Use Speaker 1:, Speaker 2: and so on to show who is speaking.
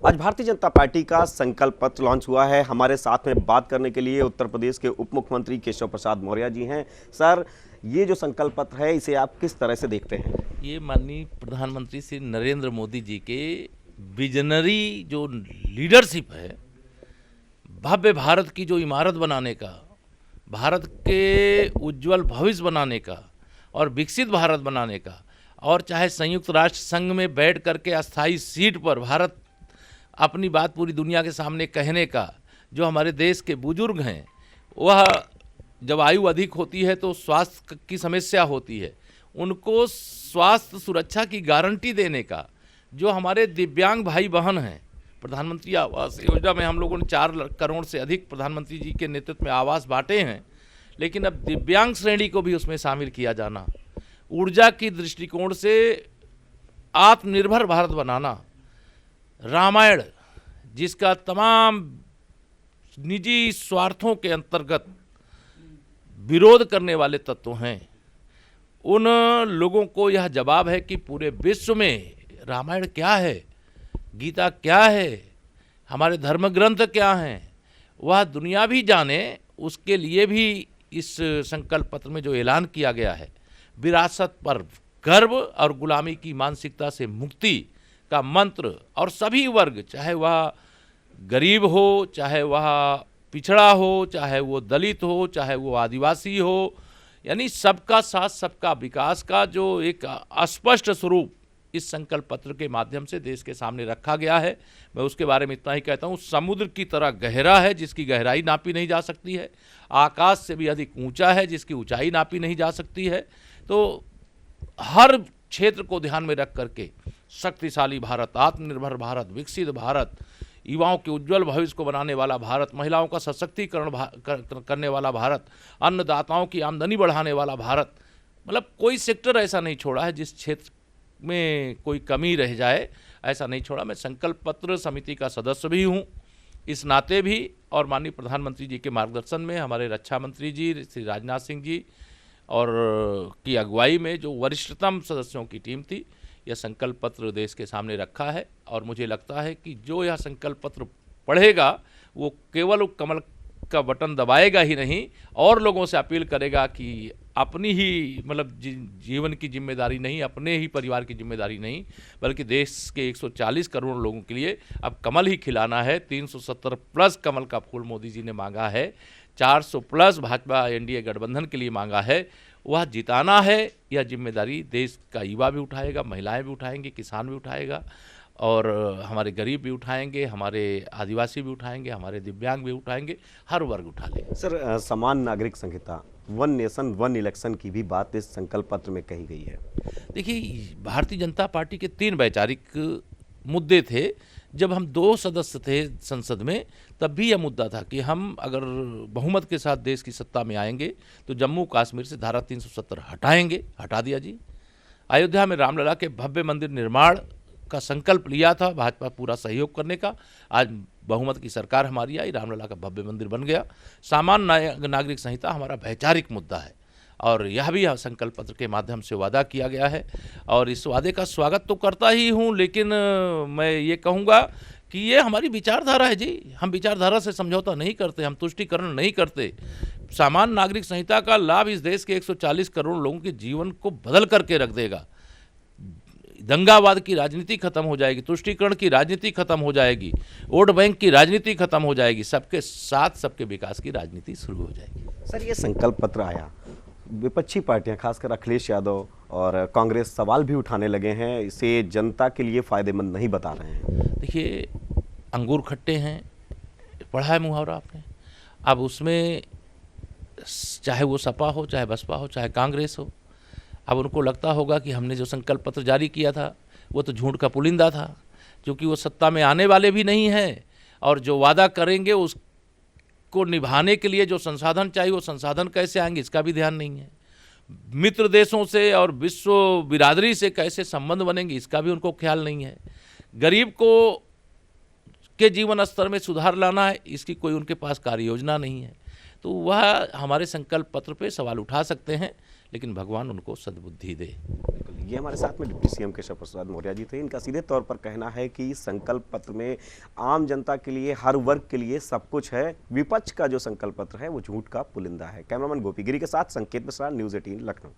Speaker 1: आज भारतीय जनता पार्टी का संकल्प पत्र लॉन्च हुआ है। हमारे साथ में बात करने के लिए उत्तर प्रदेश के उप मुख्यमंत्री केशव प्रसाद मौर्य जी हैं। सर, ये जो संकल्प पत्र है, इसे आप किस तरह से देखते हैं?
Speaker 2: ये माननीय प्रधानमंत्री श्री नरेंद्र मोदी जी के विजनरी जो लीडरशिप है, भव्य भारत की जो इमारत बनाने का, भारत के उज्जवल भविष्य बनाने का और विकसित भारत बनाने का, और चाहे संयुक्त राष्ट्र संघ में बैठ करके अस्थायी सीट पर भारत अपनी बात पूरी दुनिया के सामने कहने का, जो हमारे देश के बुजुर्ग हैं, वह जब आयु अधिक होती है तो स्वास्थ्य की समस्या होती है, उनको स्वास्थ्य सुरक्षा की गारंटी देने का, जो हमारे दिव्यांग भाई बहन हैं, प्रधानमंत्री आवास योजना में हम लोगों ने 4 करोड़ से अधिक प्रधानमंत्री जी के नेतृत्व में आवास बांटे हैं, लेकिन अब दिव्यांग श्रेणी को भी उसमें शामिल किया जाना, ऊर्जा की दृष्टिकोण से आत्मनिर्भर भारत बनाना, रामायण जिसका तमाम निजी स्वार्थों के अंतर्गत विरोध करने वाले तत्व हैं, उन लोगों को यह जवाब है कि पूरे विश्व में रामायण क्या है, गीता क्या है, हमारे धर्म ग्रंथ क्या हैं, वह दुनिया भी जाने। उसके लिए भी इस संकल्प पत्र में जो ऐलान किया गया है, विरासत पर गर्व और गुलामी की मानसिकता से मुक्ति का मंत्र, और सभी वर्ग, चाहे वह गरीब हो, चाहे वह पिछड़ा हो, चाहे वो दलित हो, चाहे वो आदिवासी हो, यानी सबका साथ सबका विकास का जो एक अस्पष्ट स्वरूप इस संकल्प पत्र के माध्यम से देश के सामने रखा गया है। मैं उसके बारे में इतना ही कहता हूँ, समुद्र की तरह गहरा है जिसकी गहराई नापी नहीं जा सकती है, आकाश से भी अधिक ऊंचा है जिसकी ऊंचाई नापी नहीं जा सकती है। तो हर क्षेत्र को ध्यान में रख करके शक्तिशाली भारत, आत्मनिर्भर भारत, विकसित भारत, युवाओं के उज्जवल भविष्य को बनाने वाला भारत, महिलाओं का सशक्तिकरण करने वाला भारत, अन्नदाताओं की आमदनी बढ़ाने वाला भारत, मतलब कोई सेक्टर ऐसा नहीं छोड़ा है जिस क्षेत्र में कोई कमी रह जाए, ऐसा नहीं छोड़ा। मैं संकल्प पत्र समिति का सदस्य भी हूँ इस नाते भी, और माननीय प्रधानमंत्री जी के मार्गदर्शन में हमारे रक्षा मंत्री जी श्री राजनाथ सिंह जी और की अगुवाई में जो वरिष्ठतम सदस्यों की टीम थी, यह संकल्प पत्र देश के सामने रखा है। और मुझे लगता है कि जो यह संकल्प पत्र पढ़ेगा वो केवल कमल का बटन दबाएगा ही नहीं, और लोगों से अपील करेगा कि अपनी ही मतलब जीवन की जिम्मेदारी नहीं, अपने ही परिवार की जिम्मेदारी नहीं, बल्कि देश के 140 करोड़ लोगों के लिए अब कमल ही खिलाना है। 370 प्लस कमल का फूल मोदी जी ने मांगा है, 400 प्लस भाजपा एनडीए गठबंधन के लिए मांगा है, वह जिताना है। यह जिम्मेदारी देश का युवा भी उठाएगा, महिलाएं भी उठाएंगी, किसान भी उठाएगा, और हमारे गरीब भी उठाएंगे, हमारे आदिवासी भी उठाएंगे, हमारे दिव्यांग भी उठाएंगे, हर वर्ग उठा लेगा।
Speaker 1: सर, समान नागरिक संहिता, वन नेशन वन इलेक्शन की भी बात इस संकल्प पत्र में कही गई है।
Speaker 2: देखिए, भारतीय जनता पार्टी के 3 वैचारिक मुद्दे थे। जब हम 2 सदस्य थे संसद में, तब भी यह मुद्दा था कि हम अगर बहुमत के साथ देश की सत्ता में आएंगे तो जम्मू कश्मीर से धारा 370 हटाएंगे, हटा दिया जी। अयोध्या में रामलला के भव्य मंदिर निर्माण का संकल्प लिया था भाजपा पूरा सहयोग करने का, आज बहुमत की सरकार हमारी आई, रामलला का भव्य मंदिर बन गया। सामान्य नागरिक संहिता हमारा वैचारिक मुद्दा है, और यह भी संकल्प पत्र के माध्यम से वादा किया गया है, और इस वादे का स्वागत तो करता ही हूँ, लेकिन मैं ये कहूँगा कि ये हमारी विचारधारा है जी। हम विचारधारा से समझौता नहीं करते, हम तुष्टीकरण नहीं करते। सामान्य नागरिक संहिता का लाभ इस देश के 140 करोड़ लोगों के जीवन को बदल करके रख देगा। दंगावाद की राजनीति खत्म हो जाएगी, तुष्टीकरण की राजनीति खत्म हो जाएगी, वोट बैंक की राजनीति खत्म हो जाएगी, सबके साथ सबके विकास की राजनीति शुरू हो जाएगी।
Speaker 1: सर, ये संकल्प पत्र आया, विपक्षी पार्टियां खासकर अखिलेश यादव और कांग्रेस सवाल भी उठाने लगे हैं, इसे जनता के लिए फायदेमंद नहीं बता रहे हैं।
Speaker 2: देखिए, अंगूर खट्टे हैं, पढ़ा है मुहावरा आपने। अब उसमें चाहे वो सपा हो, चाहे बसपा हो, चाहे कांग्रेस हो, अब उनको लगता होगा कि हमने जो संकल्प पत्र जारी किया था वो तो झूठ का पुलिंदा था, क्योंकि वो सत्ता में आने वाले भी नहीं हैं, और जो वादा करेंगे उसको निभाने के लिए जो संसाधन चाहिए वो संसाधन कैसे आएंगे इसका भी ध्यान नहीं है। मित्र देशों से और विश्व बिरादरी से कैसे संबंध बनेंगे इसका भी उनको ख्याल नहीं है। गरीब को के जीवन स्तर में सुधार लाना है, इसकी कोई उनके पास कार्य योजना नहीं है। तो वह हमारे संकल्प पत्र पे सवाल उठा सकते हैं, लेकिन भगवान उनको सद्बुद्धि दे।
Speaker 1: ये हमारे साथ में डिप्टी सीएम केशव प्रसाद मौर्य जी थे। इनका सीधे तौर पर कहना है कि संकल्प पत्र में आम जनता के लिए, हर वर्ग के लिए सब कुछ है। विपक्ष का जो संकल्प पत्र है वो झूठ का पुलिंदा है। कैमरामैन गोपी गिरी के साथ संकेत मिश्रा, न्यूज़ 18 लखनऊ।